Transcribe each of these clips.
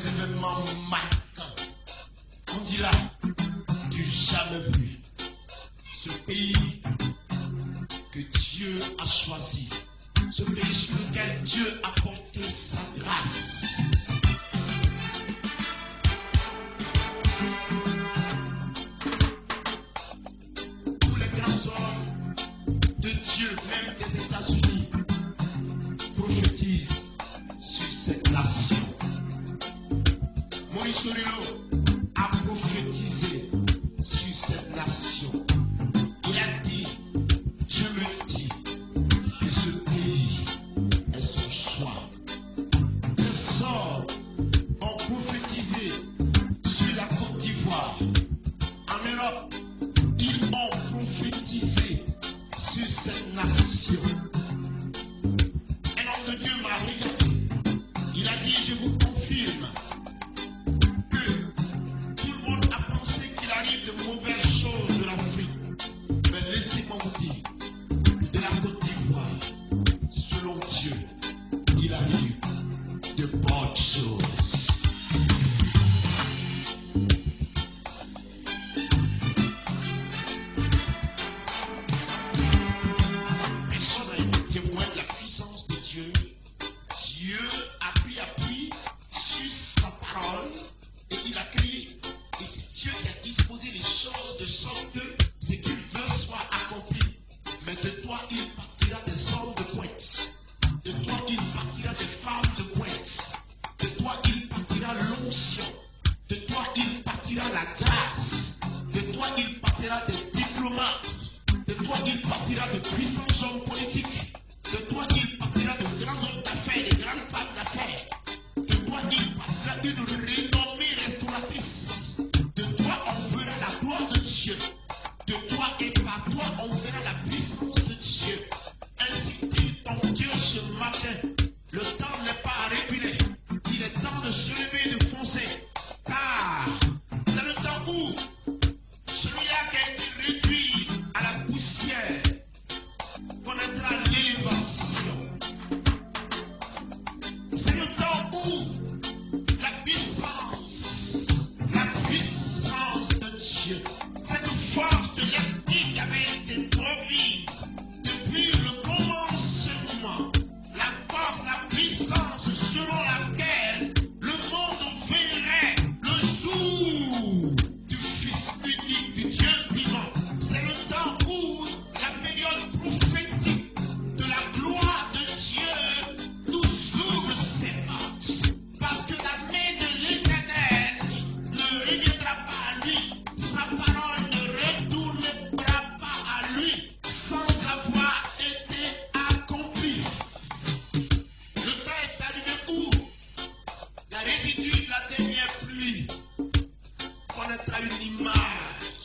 des événements marquants. On dira du jamais vu. Ce pays que Dieu a choisi. Ce pays sur lequel Dieu a porté sa grâce. Tous les grands hommes de Dieu, même des États-Unis, prophétisent sur cette nation. Moïse Sorilo a prophétisé sur cette nation. Il a dit, Dieu me dit que ce pays est son choix. Les sorts ont prophétisé sur la Côte d'Ivoire. En Europe, ils ont prophétisé sur cette nation. Un homme de Dieu m'a regardé. Il a dit, je vous confirme que tout le monde a pensé qu'il arrive de mauvaises choses de l'Afrique. Mais laissez-moi vous dire que de la Côte d'Ivoire, selon Dieu, il arrive de bonnes choses. Personne n'a été témoin de la puissance de Dieu. Dieu a pris appui sur sa parole et il a créé. Et c'est Dieu qui a disposé les choses de sorte que ce qu'il veut soit accompli. Mais de toi, il partira des hommes de pointe. De toi, il partira des femmes de pointe. De toi, il partira l'onction. De toi, il partira la grâce. De toi, il partira des diplomates. De toi, il partira de puissants hommes politiques. De toi, il partira de grands hommes d'affaires, de grandes femmes d'affaires. De toi, il partira d'une renommée restauratrice. De toi, on verra la gloire de Dieu. De toi et par toi, on verra la puissance de Dieu. Ainsi dit ton Dieu ce matin. Le temps n'est pas à reculer. Il est temps de se lever et de foncer. Car c'est le temps où celui-là qui a été réduit à la poussière connaîtra l'élévation. C'est le temps où la puissance de Dieu, cette force de l'esprit qui avait été promise depuis le commencement, la force, la puissance selon laquelle le monde verrait le jour du Fils unique du Dieu vivant. C'est le temps où la période prophétique de la gloire de Dieu nous ouvre ses portes. Parce que la main de l'Éternel ne reviendra pas à lui. Sa parole ne retournera pas à lui sans avoir été accomplie. Le temps est arrivé où la résidue de la dernière pluie connaîtra une image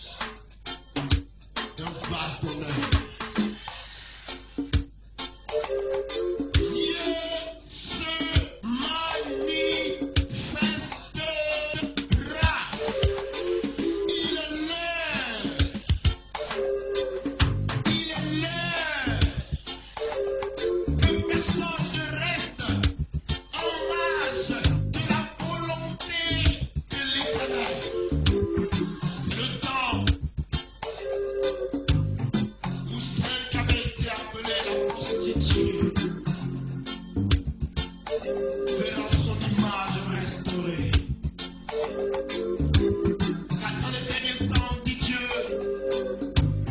d'un vase d'honneur. Dieu se manifestera. Il est l'heure. Il est l'heure que personne ne reste en marge de la volonté de l'Éternel. C'est le temps où celle qui avait été appelée la prostituée verra son image restaurée. Car dans les derniers temps, dit Dieu,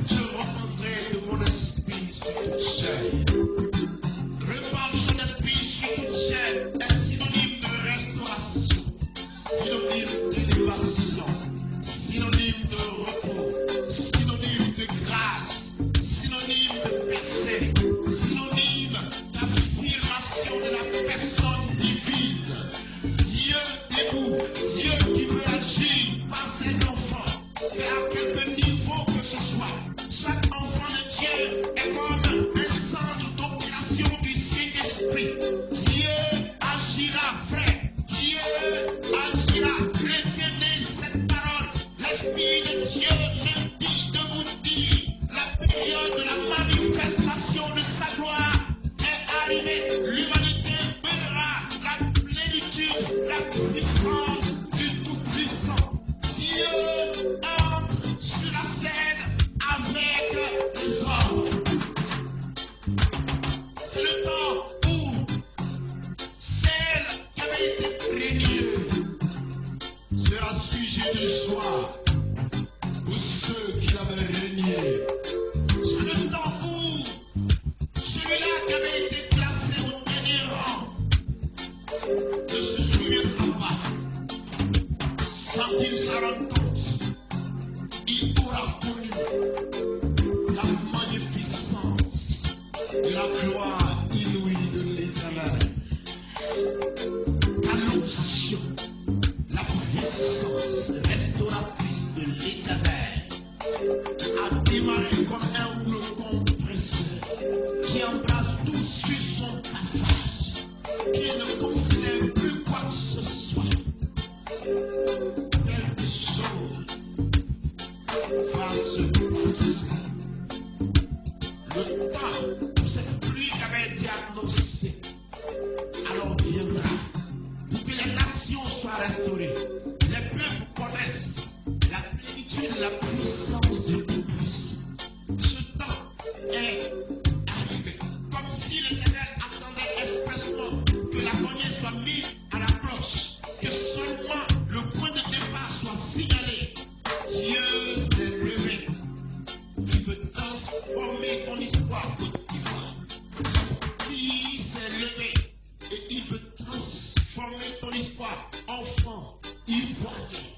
je reprendrai de mon esprit sur toute chair. Répandre son esprit sur toute chair est synonyme de restauration, synonyme d'élévation, synonyme de repos, synonyme de grâce, synonyme de percée, synonyme d'affirmation de la personne divine. Dieu debout, Dieu qui veut agir par ses enfants, et à quelque niveau que ce soit. Chaque enfant de Dieu est comme un centre d'opération du Saint-Esprit. Dieu agira, frère. Dieu agira. Retenez cette parole. L'Esprit de Dieu puissance du Tout-Puissant. Dieu entre sur la scène avec les hommes. C'est le temps où celle qui avait été régnée sera sujet de joie pour ceux qui l'avaient régné. C'est le temps où celui-là qui avait été classé au dernier rang ne se souviendra pas. Sans qu'il se rende compte, il aura connu la magnificence et la gloire inouïe de l'Éternel. Car l'onction, la puissance restauratrice de l'Éternel a démarré comme un rouleau compresseur qui embrasse tout sur son passage, qui ne considère plus quoi que ce soit. Quelque chose va se passer. Le temps où cette pluie qui avait été annoncée alors viendra pour que les nations soient restaurées. Les peuples connaissent la plénitude et la puissance du Tout-Puissant. Ce temps est arrivé. Comme si l'Éternel attendait expressement que la cognée soit mise à la cloche, que seulement le point de départ soit signalé. Dieu s'est levé. Il veut transformer ton histoire, Côte d'Ivoire. L'Esprit s'est levé et il veut transformer ton histoire, enfant ivoirien.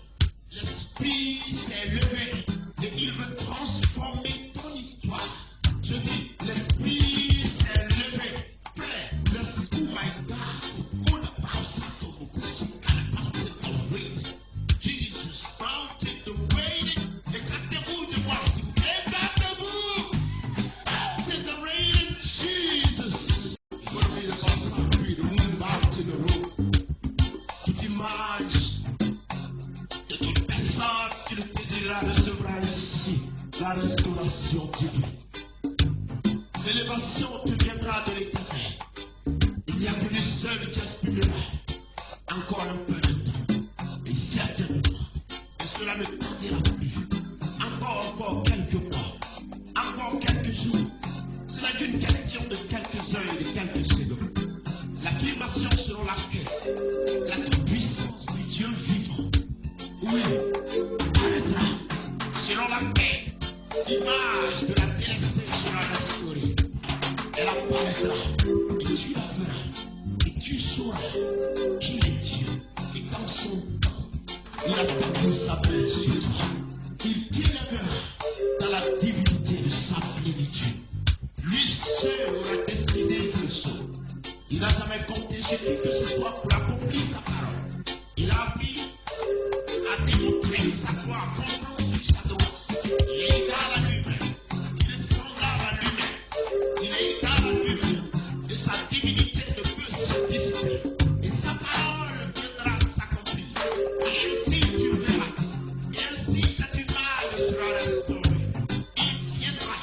L'Esprit s'est levé et il veut transformer ton histoire. Je dis, l'Esprit s'est levé. Pray, let's go, my God. Jesus mounted the waiting. Éclatez-vous de moi, s'il vous plaît. Éclatez-vous. Mounted the rain, Jesus. What be the boss of the moon out in the room. Toute image de toute personne qui le désirera recevra ici la restauration divine. L'élévation te viendra de l'Éternel. Il n'y a que lui seul qui exprimera encore un peu de temps. Et certainement, et cela ne tardera plus. Encore quelques mois, encore quelques jours. Ce n'est qu'une question de quelques heures et de quelques secondes. L'affirmation selon laquelle la toute-puissance du Dieu vivant, oui, arrêtera. Selon laquelle l'image de la délaissée sera restaurée. Elle apparaîtra et tu la verras. Et tu sauras qu'il est Dieu. Et dans son temps, il a tendu sa main sur toi. Il t'élèvera dans la divinité de sa plénitude. Lui seul aura décidé ces choses. Il n'a jamais compté sur qui que ce soit pour accomplir sa parole. Il a appris à démontrer sa gloire comptant sur sa droite. Il est égal à lui-même. Il est semblable à lui-même. Il est égal à lui-même. Et sa divinité ne peut se dissiper. Et sa parole viendra s'accomplir. Et ainsi tu verras. Et ainsi cette image sera restaurée. Il viendra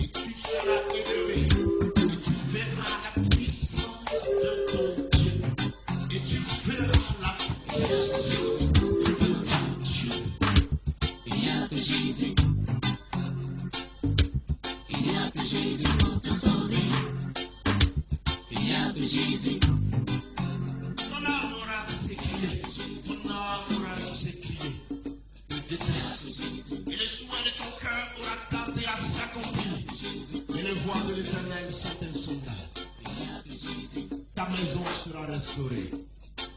et tu seras élevé. Et tu verras la puissance de ton Dieu. Et tu verras la puissance de ton Dieu. Il n'y a que Jésus. Il n'y a que Jésus pour te sauver. Il n'y a que Jésus. Ton âme aura s'écrié. Ton âme aura s'écrié de détresse. Et le souhait de ton cœur aura tardé à s'accomplir. Et les voies de l'Éternel sont insondables. Ta maison sera restaurée.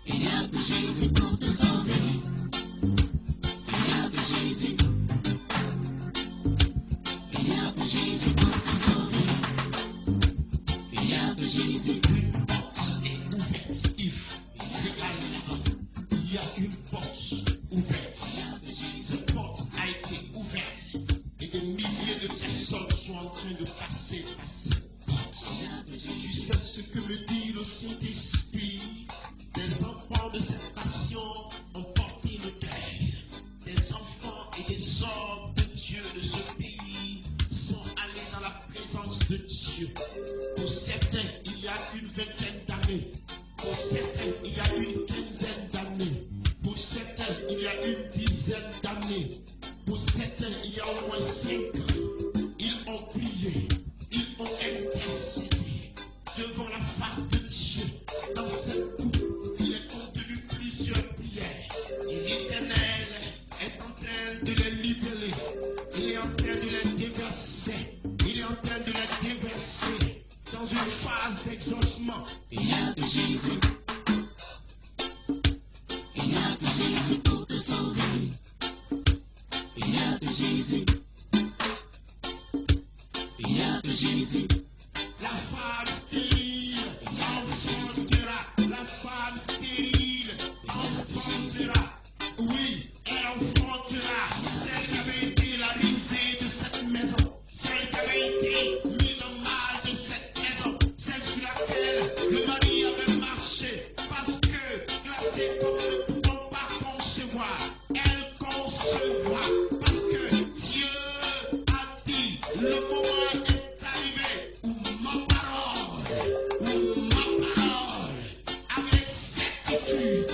Il n'y a que Jésus pour te sauver. Il n'y a que Jésus. Il n'y a que Jésus pour te sauver. Il n'y a que Jésus. Une porte est ouverte, Yves. Regarde là-bas. Il y a une porte ouverte. Cette porte a été ouverte. Et des milliers de personnes sont en train de passer par cette porte. Tu sais ce que me dit le Saint-Esprit? Des enfants de cette nation ont porté le deuil. Des enfants et des hommes de Dieu de ce pays sont allés dans la présence de Dieu. Pour certains, il y a une vingtaine d'années. Pour certains, il y a une quinzaine d'années. certains, il y a une dizaine d'années. Pour certains, il y a au moins 5 ans. Ils ont prié, ils ont intercédé devant la face de Dieu. Dans cette coupe, il est contenu plusieurs prières. Et l'Éternel est en train de les libérer. Il est en train de les déverser. Il est en train de les déverser dans une phase d'exaucement. Il y a que Jésus. Il y a que Jésus pour te sauver. Il y a que Jésus. Il y a que Jésus. La femme stérile enfantera. La femme stérile enfantera. Oui, elle enfantera. Celle qui avait été la risée de cette maison. Celle qui avait été mise en mal de cette maison. Celle sur laquelle le mari avait marché. Parce que, glacée comme ne pouvant pas concevoir, elle concevra. Parce que Dieu a dit, le moment est arrivé où ma parole, avec certitude,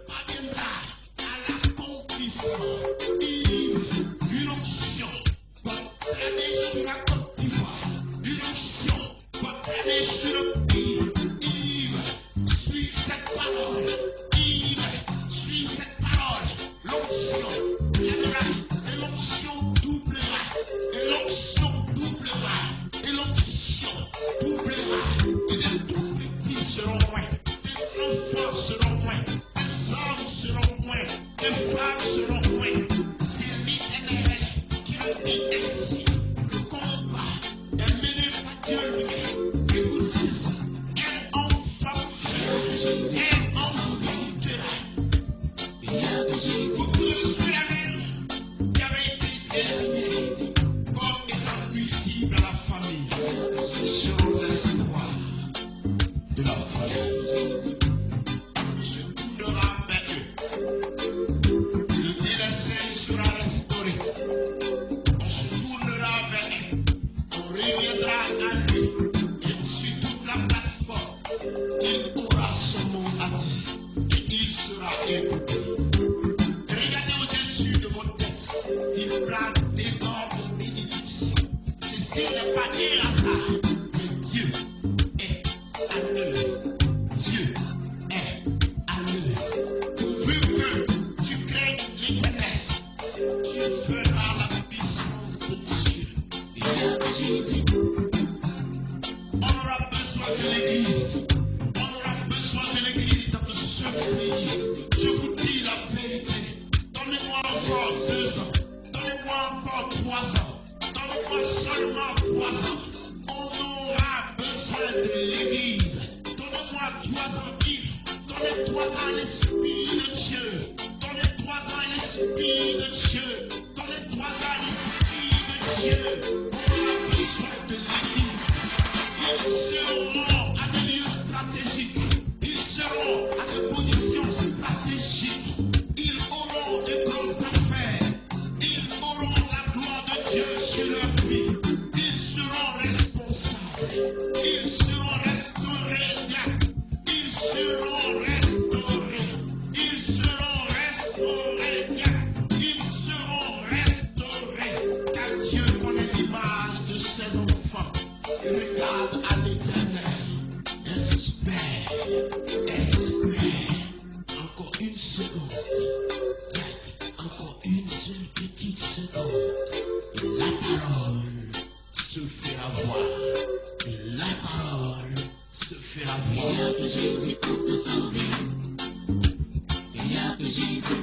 parviendra à l'accomplissement. Une onction va planer sur la Côte d'Ivoire. Une onction va planer sur le pays. Yves, suis cette parole. Yves, suis cette parole. L'onction planera et l'onction doublera. Et l'onction doublera. Et l'onction doublera. Et des tout petits seront moins. Des enfants seront moins. Des hommes seront moins. Des femmes seront moins. C'est l'Éternel qui le dit ainsi. Le combat est mené par Dieu lui-même. Écoute ceci. Elle enfantera. Elle enfantera. Il y a que Jésus. Pour tous ceux qui avaient été désignés comme étant nuisibles à la famille seront l'espoir de la famille. On se tournera vers eux. Le délaissé sera restauré. On se tournera vers eux. On reviendra à lui. Et sur toute la plateforme, il aura son nom à dire. Et il sera écouté. Regardez au-dessus de vos têtes. Il plante d'énormes bénédictions. Ceci n'est pas un hasard. Mais Dieu est à l'œuvre. Dieu est à l'œuvre. Pourvu que tu craignes l'Éternel, tu feras la puissance de Dieu. Il y a que Jésus. On aura besoin de l'Église. On aura besoin de l'Église dans ce pays. Je vous dis la vérité. Donnez-moi encore 2 ans. Donnez-moi encore 3 ans. Donnez-moi seulement 3 ans. On aura besoin de l'Église. Donnez-moi 3 ans, Yves. Donnez 3 ans l'Esprit de Dieu. Donnez 3 ans l'Esprit de Dieu. Donnez 3 ans l'Esprit de Dieu. On aura besoin de l'Église. Ils seront à des lieux stratégiques. Ils seront à des positions stratégiques. Ils auront de grosses affaires. Ils auront la gloire de Dieu sur leur vie. Ils seront responsables. Ils seront restaurés. Ils seront restaurés. Ils seront restaurés. Ils seront restaurés. Car Dieu connaît l'image de ses enfants. Regarde à l'Éternel. Espère. Encore une seconde. Encore une seule petite seconde. Et la parole se fera voir. Et la parole se fera Il y voir. a que Jésus pour te sauver. Il y a que Jésus.